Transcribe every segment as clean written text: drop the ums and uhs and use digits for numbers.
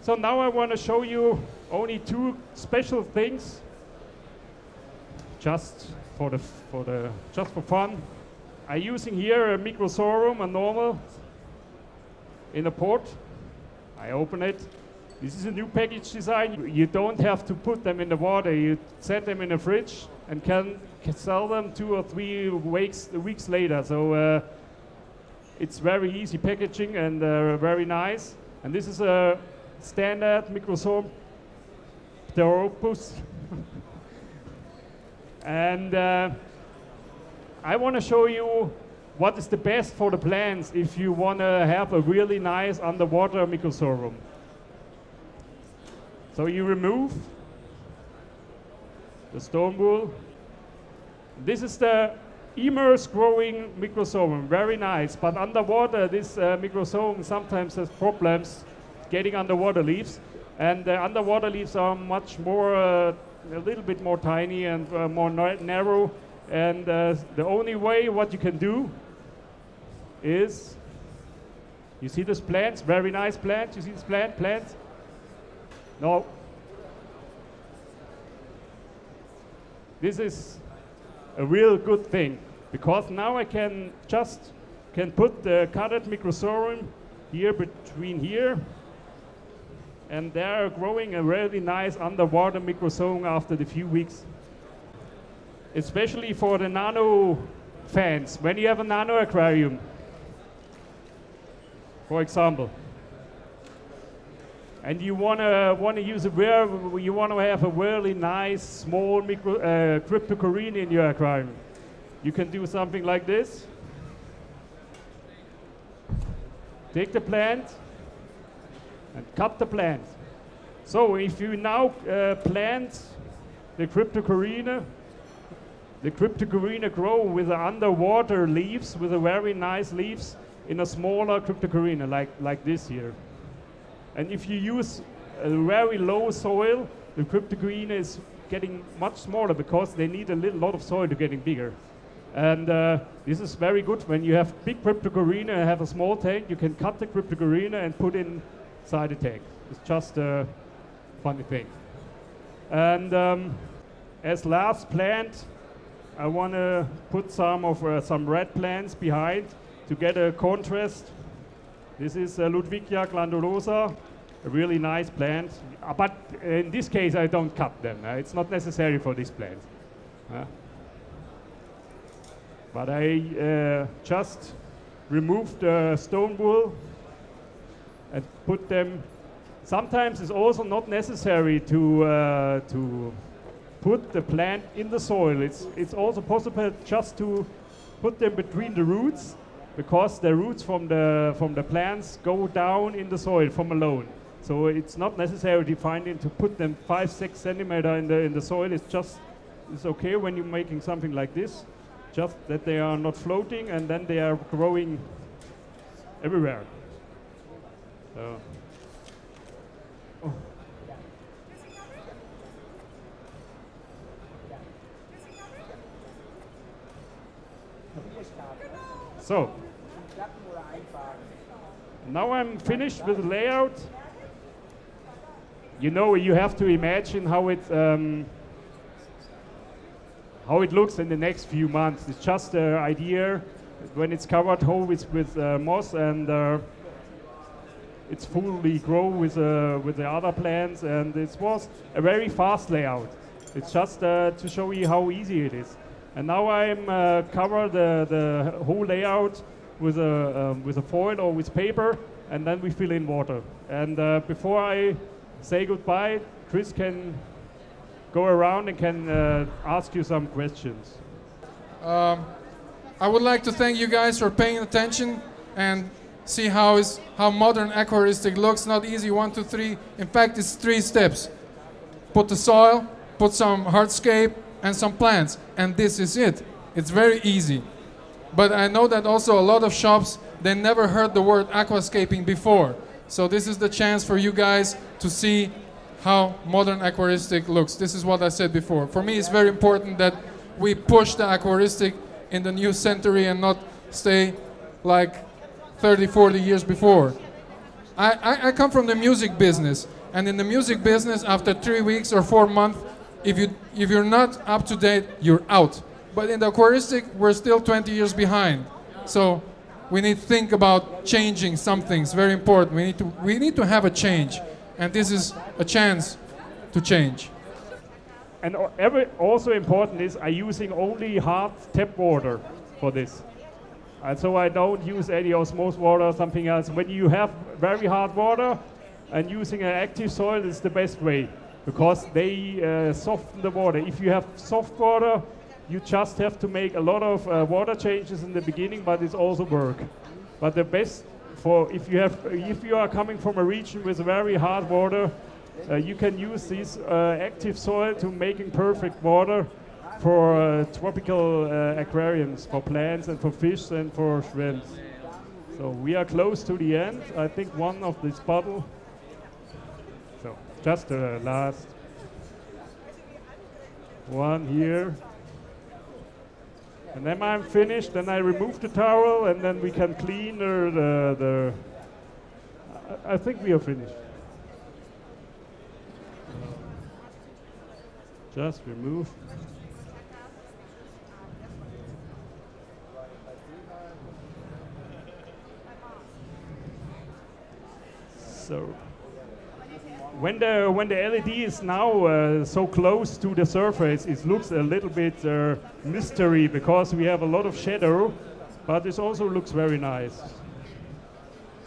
So now I want to show you only two special things, just for fun. I'm using here a microsorum, a normal, in a pot. I open it. This is a new package design. You don't have to put them in the water. You set them in the fridge and can sell them 2 or 3 weeks later. So it's very easy packaging and very nice. And this is a standard microsorum Pteropus. And I want to show you what is the best for the plants if you want to have a really nice underwater microsorum. So you remove the stone wool. This is the immerse growing microsorum, very nice. But underwater, this microsorum sometimes has problems getting underwater leaves. And the underwater leaves are much more, a little bit more tiny and more narrow. And the only way what you can do is, you see this plant, very nice plant. You see this plant? No. This is a real good thing, because now I can put the cutted microsorum here between here, and they're growing a really nice underwater microsorum after the few weeks. Especially for the nano fans. When you have a nano aquarium, for example, and you want to use you want to have a really nice small cryptocorini in your aquarium, you can do something like this. Take the plant and cut the plant. So if you now plant the cryptocorini grow with the underwater leaves, with the very nice leaves in a smaller cryptocorini like this here. And if you use a very low soil, the cryptocorini is getting much smaller because they need a lot of soil to getting bigger. And this is very good when you have big cryptocorini and have a small tank. You can cut the cryptocorini and put inside the tank. It's just a funny thing. And as last plant, I want to put some red plants behind to get a contrast. This is Ludwigia glandulosa, a really nice plant. But in this case, I don't cut them. It's not necessary for this plant. But I just removed the stone wool and put them. Sometimes it's also not necessary to put the plant in the soil. It's also possible just to put them between the roots, because the roots from the plants go down in the soil from alone. So it's not necessary to put them 5-6 centimeter in the soil. It's okay when you're making something like this, just that they are not floating and then they are growing everywhere. So. Oh. So, now I'm finished with the layout. You know, you have to imagine how it looks in the next few months. It's just an idea when it's covered whole with moss, and it's fully grown with the other plants, and it was a very fast layout. It's just to show you how easy it is. And now I'm cover the whole layout with a foil or with paper, and then we fill in water. And before I say goodbye, Chris can go around and can ask you some questions. I would like to thank you guys for paying attention and see how modern aquaristic looks. Not easy, 1, 2, 3. In fact, it's 3 steps. Put the soil, put some hardscape, and some plants, and this is it. It's very easy. But I know that also a lot of shops, they never heard the word aquascaping before. So this is the chance for you guys to see how modern aquaristic looks. This is what I said before. For me, it's very important that we push the aquaristic in the new century and not stay like 30, 40 years before. I come from the music business, And in the music business, after 3 weeks or 4 months, if you're not up to date, you're out. But in the aquaristic, we're still 20 years behind. So we need to think about changing some things. Very important. We need to have a change, and this is a chance to change. And also important is I'm using only hard tap water for this. And so I don't use any osmosis water or something else. When you have very hard water and using an active soil is the best way because they soften the water. If you have soft water, you just have to make a lot of water changes in the beginning, but it's also work. But the best for if you are coming from a region with very hard water, you can use this active soil to making perfect water for tropical aquariums, for plants and for fish and for shrimps. So we are close to the end. I think one of this bottle. So just the last one here. And then I'm finished, then I remove the towel and then we can clean I think we are finished. Just remove. So when the LED is now so close to the surface, it looks a little bit mystery because we have a lot of shadow, but it also looks very nice.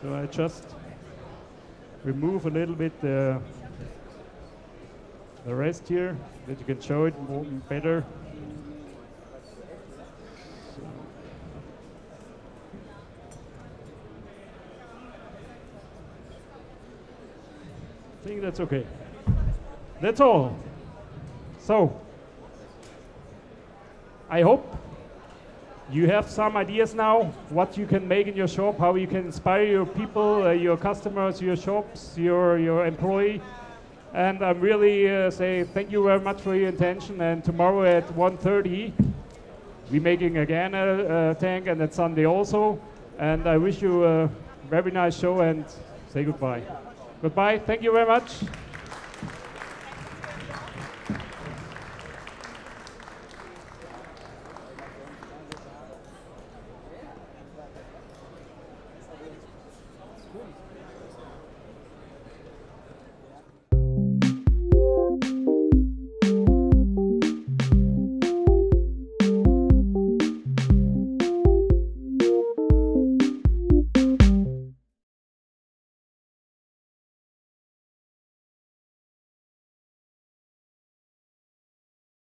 So I just remove a little bit the rest here, that you can show it more better. So. I think that's okay. That's all. So, I hope you have some ideas now what you can make in your shop, how you can inspire your people, your customers, your shops, your employee. And I'm really say thank you very much for your attention. And tomorrow at 1:30, we're making again a tank, and at Sunday also. And I wish you a very nice show and say goodbye. Goodbye. Thank you very much.